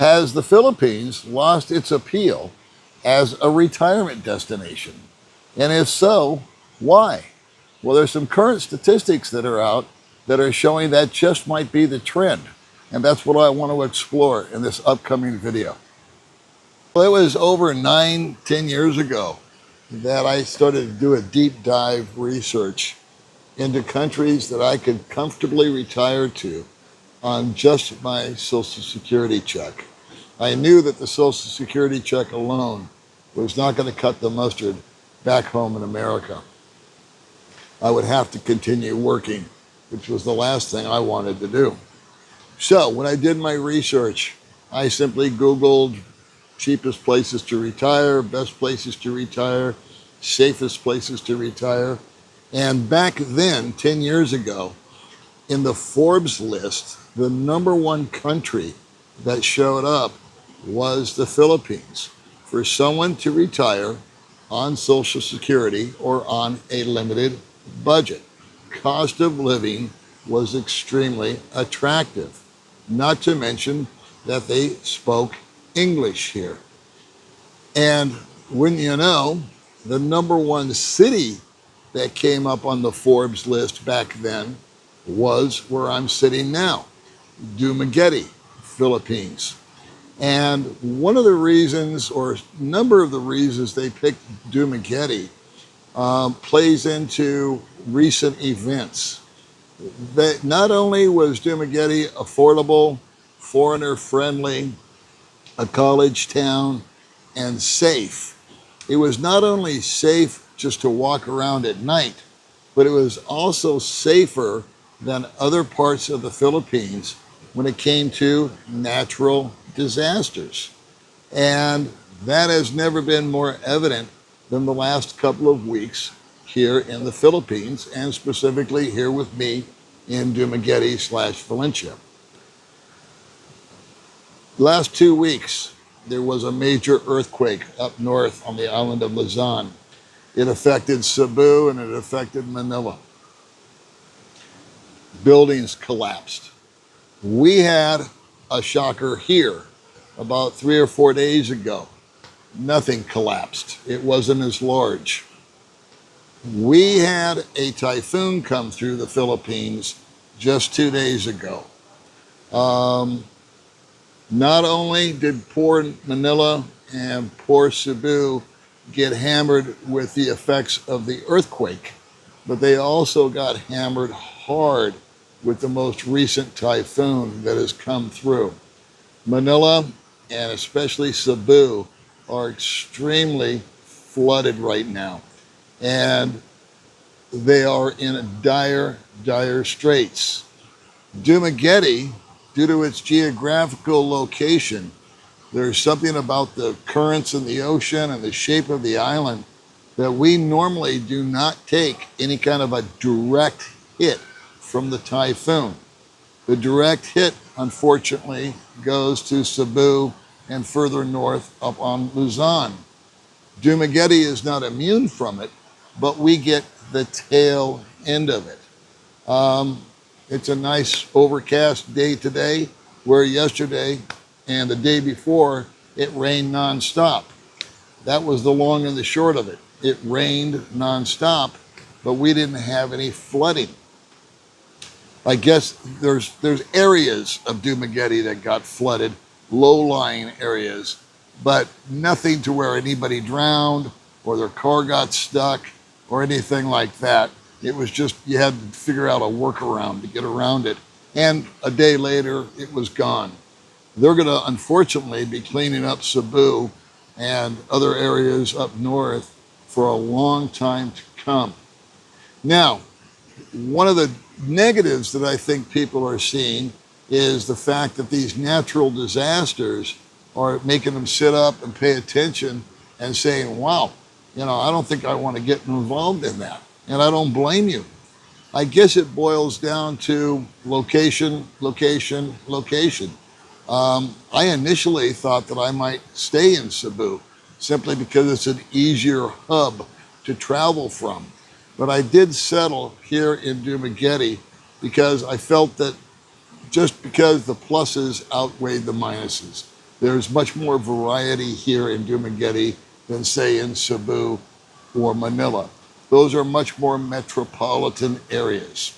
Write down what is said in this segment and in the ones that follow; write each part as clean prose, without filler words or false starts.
Has the Philippines lost its appeal as a retirement destination? And if so, why? Well, there's some current statistics that are out that are showing that just might be the trend. And that's what I want to explore in this upcoming video. Well, it was over 9-10 years ago that I started to do a deep dive research into countries that I could comfortably retire to on just my Social Security check. I knew that the Social Security check alone was not going to cut the mustard back home in America. I would have to continue working, which was the last thing I wanted to do. So when I did my research, I simply Googled cheapest places to retire, best places to retire, safest places to retire. And back then, 10 years ago, in the Forbes list, the #1 country that showed up was the Philippines for someone to retire on Social Security or on a limited budget. Cost of living was extremely attractive, not to mention that they spoke English here. And wouldn't you know, the #1 city that came up on the Forbes list back then was where I'm sitting now, Dumaguete, Philippines. And one of the reasons, or number of the reasons they picked Dumaguete plays into recent events. That not only was Dumaguete affordable, foreigner friendly, a college town, and safe. It was not only safe just to walk around at night, but it was also safer than other parts of the Philippines when it came to natural disasters. And that has never been more evident than the last couple of weeks here in the Philippines, and specifically here with me in Dumaguete/Valencia. Last 2 weeks, there was a major earthquake up north on the island of Luzon. It affected Cebu and it affected Manila. Buildings collapsed. We had a shocker here about 3 or 4 days ago. Nothing collapsed. It wasn't as large. We had a typhoon come through the Philippines just 2 days ago. Not only did poor Manila and poor Cebu get hammered with the effects of the earthquake, but they also got hammered hard with the most recent typhoon that has come through. Manila and especially Cebu are extremely flooded right now, and they are in dire, dire straits. Dumaguete, due to its geographical location, there's something about the currents in the ocean and the shape of the island that we normally do not take any kind of a direct hit from the typhoon. The direct hit, unfortunately, goes to Cebu and further north up on Luzon. Dumaguete is not immune from it, but we get the tail end of it. It's a nice overcast day today, where yesterday and the day before it rained nonstop. That was the long and the short of it. It rained nonstop, but we didn't have any flooding. I guess there's areas of Dumaguete that got flooded, low-lying areas, but nothing to where anybody drowned or their car got stuck or anything like that. It was just, you had to figure out a workaround to get around it. And a day later, it was gone. They're going to, unfortunately, be cleaning up Cebu and other areas up north for a long time to come. Now, one of the negatives that I think people are seeing is the fact that these natural disasters are making them sit up and pay attention and saying, wow, I don't think I want to get involved in that. And I don't blame you. I guess it boils down to location, location, location. I initially thought that I might stay in Cebu simply because it's an easier hub to travel from. But I did settle here in Dumaguete because I felt that just because the pluses outweighed the minuses. There's much more variety here in Dumaguete than, say, in Cebu or Manila. Those are much more metropolitan areas.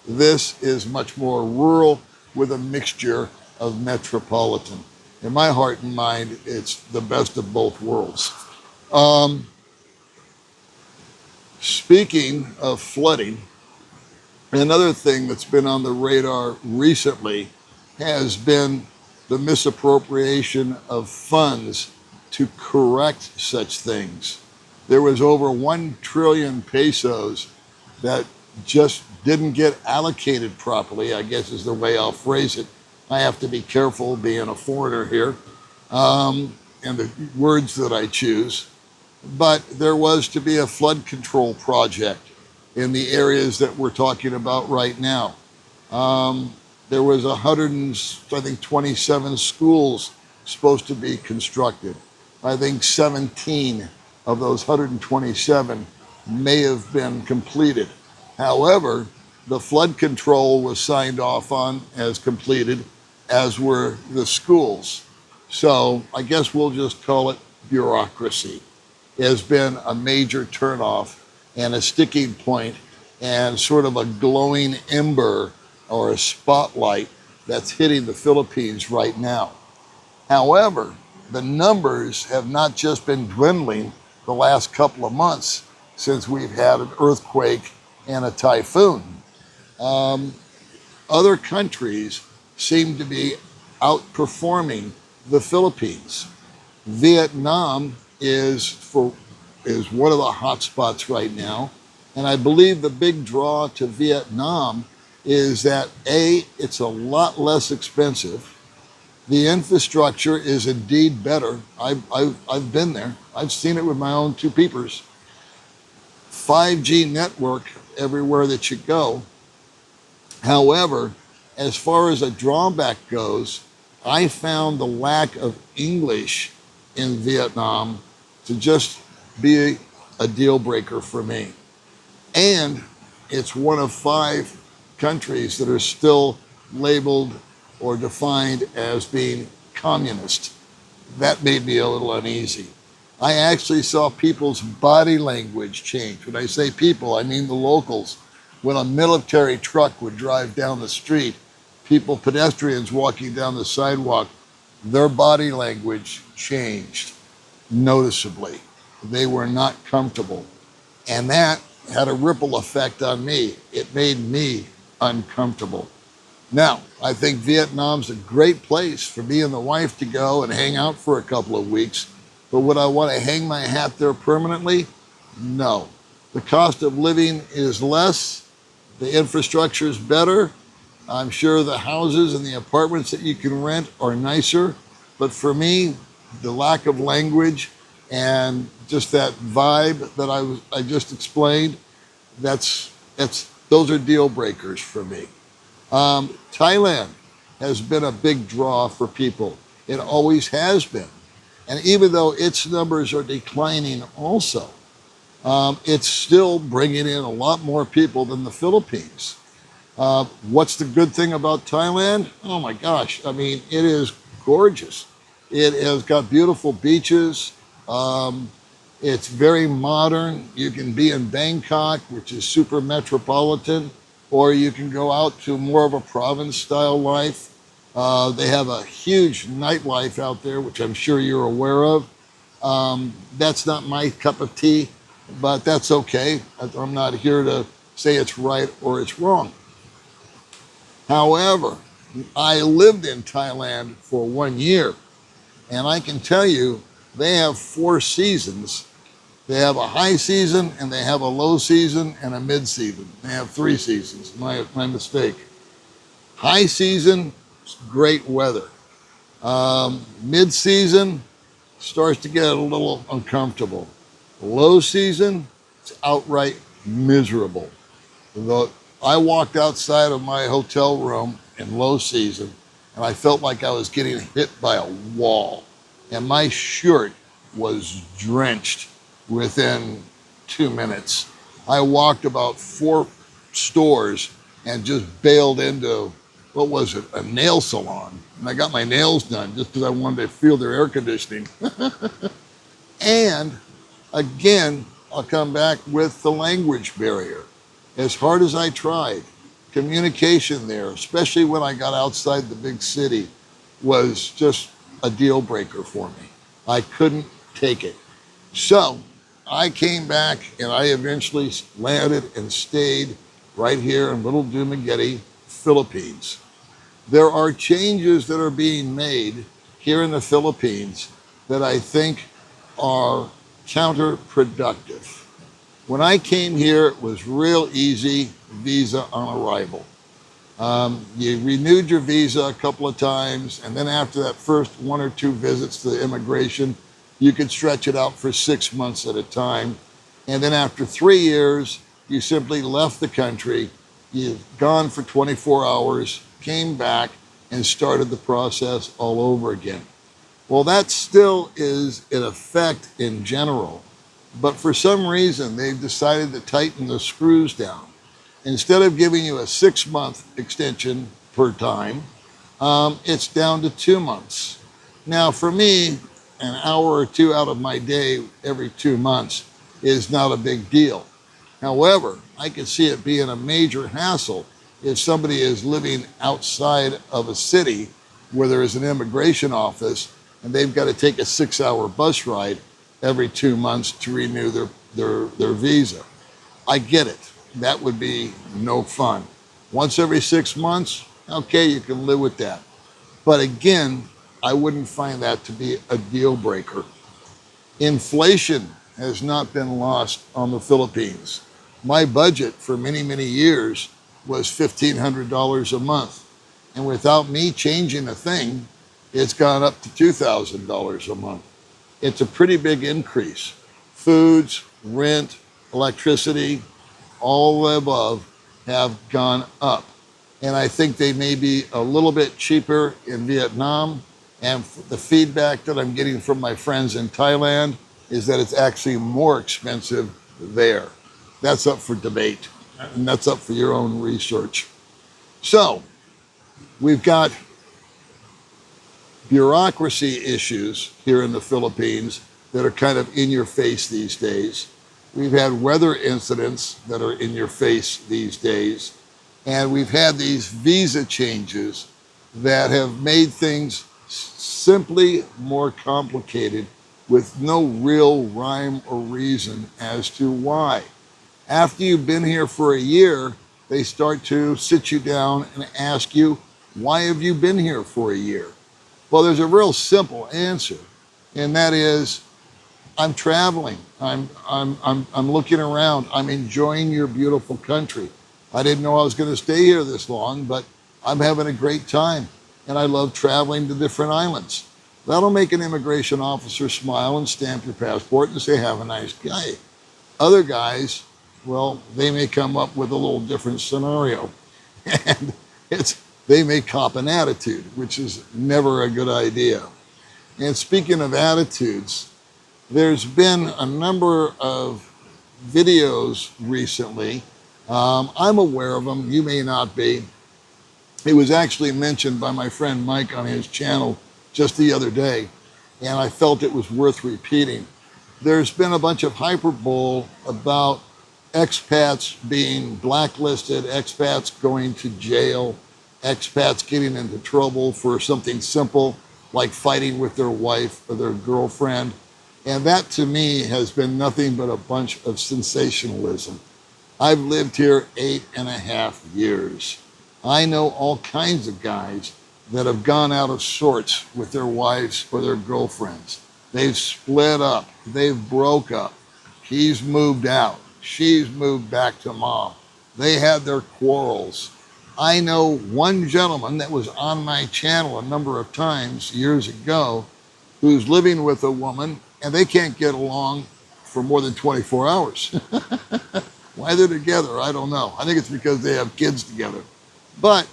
This is much more rural with a mixture of metropolitan. In my heart and mind, it's the best of both worlds. Speaking of flooding, another thing that's been on the radar recently has been the misappropriation of funds to correct such things. There was over 1 trillion pesos that just didn't get allocated properly, I guess is the way I'll phrase it. I have to be careful being a foreigner here, and the words that I choose. But there was to be a flood control project in the areas that we're talking about right now. There was 127 schools supposed to be constructed. I think 17 of those 127 may have been completed. However, the flood control was signed off on as completed, as were the schools. So I guess we'll just call it bureaucracy. It has been a major turnoff and a sticking point and sort of a glowing ember or a spotlight that's hitting the Philippines right now. However, the numbers have not just been dwindling the last couple of months since we've had an earthquake and a typhoon. Other countries seem to be outperforming the Philippines. Vietnam is one of the hot spots right now. And I believe the big draw to Vietnam is that A, it's a lot less expensive. The infrastructure is indeed better. I've been there. I've seen it with my own two peepers. 5G network everywhere that you go. However, as far as a drawback goes, I found the lack of English in Vietnam to just be a deal breaker for me. And it's one of 5 countries that are still labeled or defined as being communist. That made me a little uneasy. I actually saw people's body language change. When I say people, I mean the locals. When a military truck would drive down the street, pedestrians walking down the sidewalk, their body language changed noticeably. They were not comfortable. And that had a ripple effect on me. It made me uncomfortable. Now, I think Vietnam's a great place for me and the wife to go and hang out for a couple of weeks. But would I want to hang my hat there permanently? No. The cost of living is less. The infrastructure is better. I'm sure the houses and the apartments that you can rent are nicer. But for me, the lack of language and just that vibe that I just explained, those are deal breakers for me. Thailand has been a big draw for people. It always has been. And even though its numbers are declining also, it's still bringing in a lot more people than the Philippines. What's the good thing about Thailand? Oh my gosh, I mean, it is gorgeous. It has got beautiful beaches. It's very modern. You can be in Bangkok, which is super metropolitan, or you can go out to more of a province-style life. They have a huge nightlife out there, which I'm sure you're aware of. That's not my cup of tea, but that's okay. I'm not here to say it's right or it's wrong. However, I lived in Thailand for 1 year, and I can tell you they have 4 seasons. They have a high season, and they have a low season, and a mid-season. They have 3 seasons, my mistake. High season, great weather. Mid-season starts to get a little uncomfortable. Low season, it's outright miserable. I walked outside of my hotel room in low season, and I felt like I was getting hit by a wall. And my shirt was drenched within 2 minutes. I walked about 4 stores and just bailed into what was it, a nail salon. And I got my nails done just because I wanted to feel their air conditioning. And again, I'll come back with the language barrier. As hard as I tried, communication there, especially when I got outside the big city, was just a deal breaker for me. I couldn't take it. So I came back and I eventually landed and stayed right here in Little Dumaguete, Philippines. There are changes that are being made here in the Philippines that I think are counterproductive. When I came here, it was real easy visa on arrival. You renewed your visa a couple of times, and then after that first 1 or 2 visits to immigration, you could stretch it out for 6 months at a time. And then after 3 years, you simply left the country, you've gone for 24 hours, came back, and started the process all over again. Well, that still is in effect in general, but for some reason, they've decided to tighten the screws down. Instead of giving you a 6-month extension per time, it's down to 2 months. Now, for me, an hour or 2 out of my day every 2 months is not a big deal. However, I can see it being a major hassle if somebody is living outside of a city where there is an immigration office and they've got to take a 6-hour bus ride every 2 months to renew their visa. I get it. That would be no fun. Once every 6 months, okay, you can live with that. But again, I wouldn't find that to be a deal breaker. Inflation has not been lost on the Philippines. My budget for many, many years was $1,500 a month. And without me changing a thing, it's gone up to $2,000 a month. It's a pretty big increase. Foods, rent, electricity, all the above have gone up. And I think they may be a little bit cheaper in Vietnam. And the feedback that I'm getting from my friends in Thailand is that it's actually more expensive there. That's up for debate, and that's up for your own research. So we've got bureaucracy issues here in the Philippines that are kind of in your face these days. We've had weather incidents that are in your face these days. And we've had these visa changes that have made things simply more complicated with no real rhyme or reason as to why. After you've been here for a year, they start to sit you down and ask you, why have you been here for a year? Well, there's a real simple answer, and that is, I'm traveling. I'm looking around. I'm enjoying your beautiful country. I didn't know I was going to stay here this long, but I'm having a great time, and I love traveling to different islands. That'll make an immigration officer smile and stamp your passport and say, have a nice day. Other guys, well, they may come up with a little different scenario, and they may cop an attitude, which is never a good idea. And speaking of attitudes, there's been a number of videos recently. I'm aware of them. You may not be. It was actually mentioned by my friend Mike on his channel just the other day, and I felt it was worth repeating. There's been a bunch of hyperbole about expats being blacklisted, expats going to jail, expats getting into trouble for something simple like fighting with their wife or their girlfriend. And that to me has been nothing but a bunch of sensationalism. I've lived here 8.5 years. I know all kinds of guys that have gone out of sorts with their wives or their girlfriends. They've split up. They've broke up. He's moved out. She's moved back to mom. They had their quarrels. I know one gentleman that was on my channel a number of times years ago who's living with a woman and they can't get along for more than 24 hours. Why they're together, I don't know. I think it's because they have kids together. But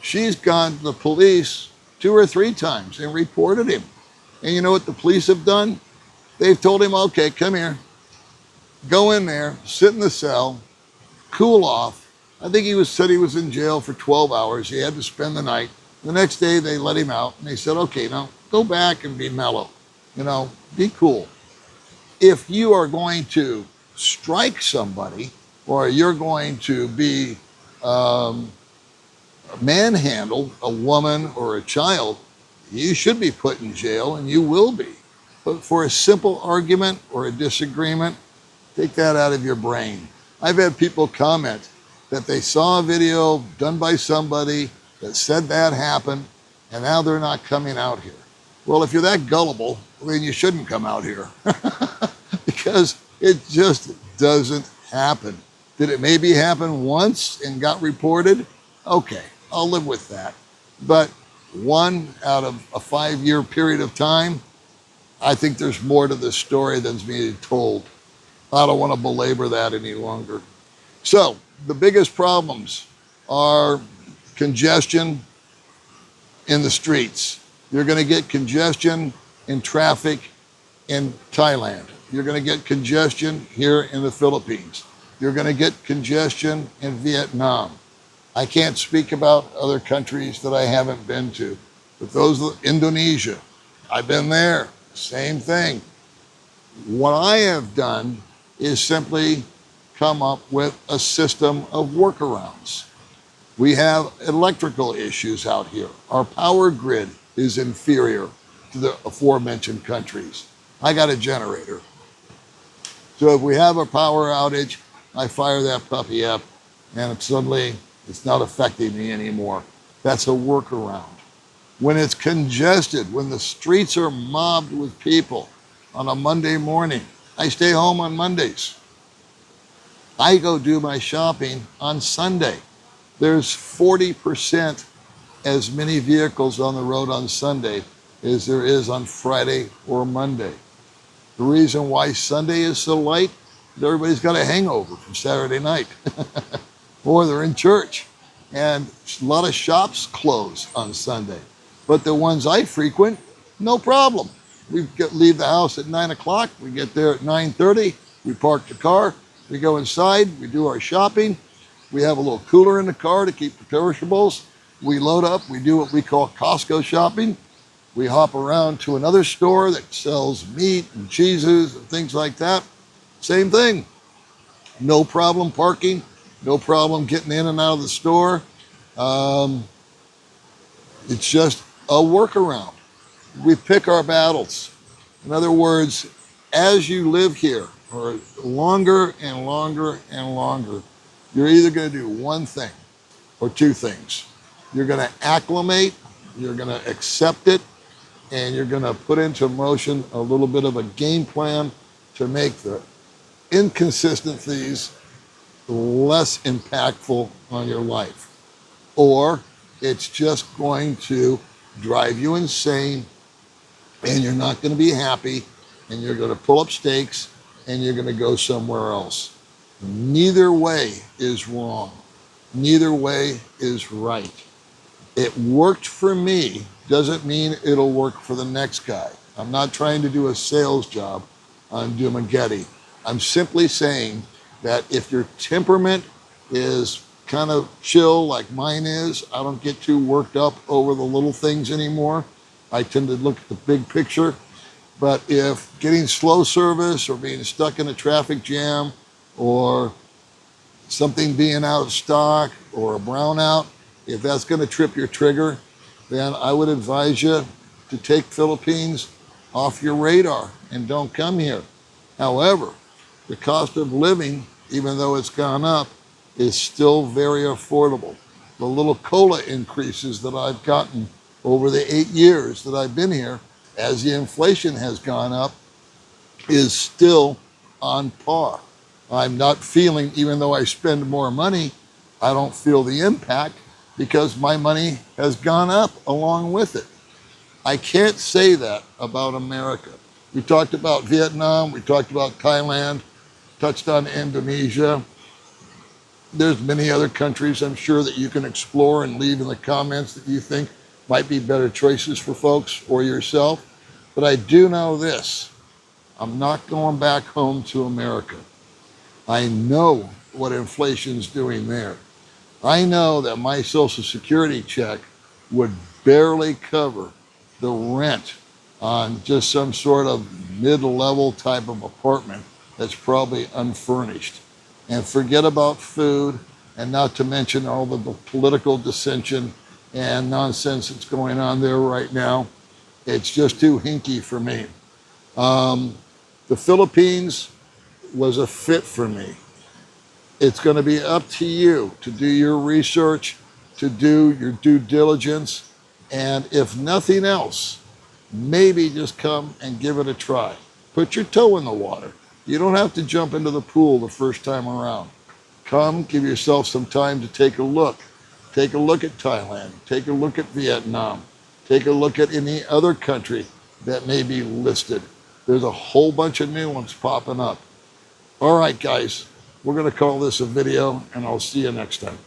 she's gone to the police 2 or 3 times and reported him. And you know what the police have done? They've told him, okay, come here. Go in there, sit in the cell, cool off, I think said he was in jail for 12 hours. He had to spend the night. The next day they let him out and they said, okay, now go back and be mellow. Be cool. If you are going to strike somebody or you're going to be manhandled, a woman or a child, you should be put in jail and you will be. But for a simple argument or a disagreement, take that out of your brain. I've had people comment that they saw a video done by somebody that said that happened and now they're not coming out here. Well, if you're that gullible, then you shouldn't come out here because it just doesn't happen. Did it maybe happen once and got reported? Okay, I'll live with that. But 1 out of a 5-year period of time, I think there's more to this story than's being told. I don't want to belabor that any longer. So the biggest problems are congestion in the streets. You're going to get congestion in traffic in Thailand. You're going to get congestion here in the Philippines. You're going to get congestion in Vietnam. I can't speak about other countries that I haven't been to, but Indonesia, I've been there, same thing. What I have done is simply come up with a system of workarounds. We have electrical issues out here. Our power grid is inferior to the aforementioned countries. I got a generator. So if we have a power outage, I fire that puppy up and suddenly it's not affecting me anymore. That's a workaround. When it's congested, when the streets are mobbed with people on a Monday morning, I stay home on Mondays. I go do my shopping on Sunday. There's 40% as many vehicles on the road on Sunday as there is on Friday or Monday. The reason why Sunday is so light is everybody's got a hangover from Saturday night or they're in church and a lot of shops close on Sunday. But the ones I frequent, no problem. We leave the house at 9 o'clock. We get there at 9:30. We park the car. We go inside. We do our shopping. We have a little cooler in the car to keep the perishables. We load up. We do what we call Costco shopping. We hop around to another store that sells meat and cheeses and things like that. Same thing. No problem parking. No problem getting in and out of the store. It's just a workaround. We pick our battles. In other words, as you live here for longer and longer and longer, you're either going to do one thing or two things. You're going to acclimate, you're going to accept it, and you're going to put into motion a little bit of a game plan to make the inconsistencies less impactful on your life. Or it's just going to drive you insane and you're not going to be happy and you're going to pull up stakes and you're going to go somewhere else. Neither way is wrong. Neither way is right. It worked for me doesn't mean it'll work for the next guy. I'm not trying to do a sales job on Dumageddon. I'm simply saying that if your temperament is kind of chill like mine is, I don't get too worked up over the little things anymore. I tend to look at the big picture. But if getting slow service or being stuck in a traffic jam or something being out of stock or a brownout, if that's going to trip your trigger, then I would advise you to take Philippines off your radar and don't come here. However, the cost of living, even though it's gone up, is still very affordable. The little COLA increases that I've gotten over the 8 years that I've been here, as the inflation has gone up, is still on par. I'm not feeling, even though I spend more money, I don't feel the impact because my money has gone up along with it. I can't say that about America. We talked about Vietnam, we talked about Thailand, touched on Indonesia. There's many other countries I'm sure that you can explore and leave in the comments that you think might be better choices for folks or yourself. But I do know this, I'm not going back home to America. I know what inflation's doing there. I know that my Social Security check would barely cover the rent on just some sort of mid-level type of apartment that's probably unfurnished. And forget about food, and not to mention all the political dissension and nonsense that's going on there right now. It's just too hinky for me. The Philippines was a fit for me. It's going to be up to you to do your research, to do your due diligence, and if nothing else, maybe just come and give it a try. Put your toe in the water. You don't have to jump into the pool the first time around. Come, give yourself some time to take a look. Take a look at Thailand. Take a look at Vietnam. Take a look at any other country that may be listed. There's a whole bunch of new ones popping up. All right, guys, we're going to call this a video, and I'll see you next time.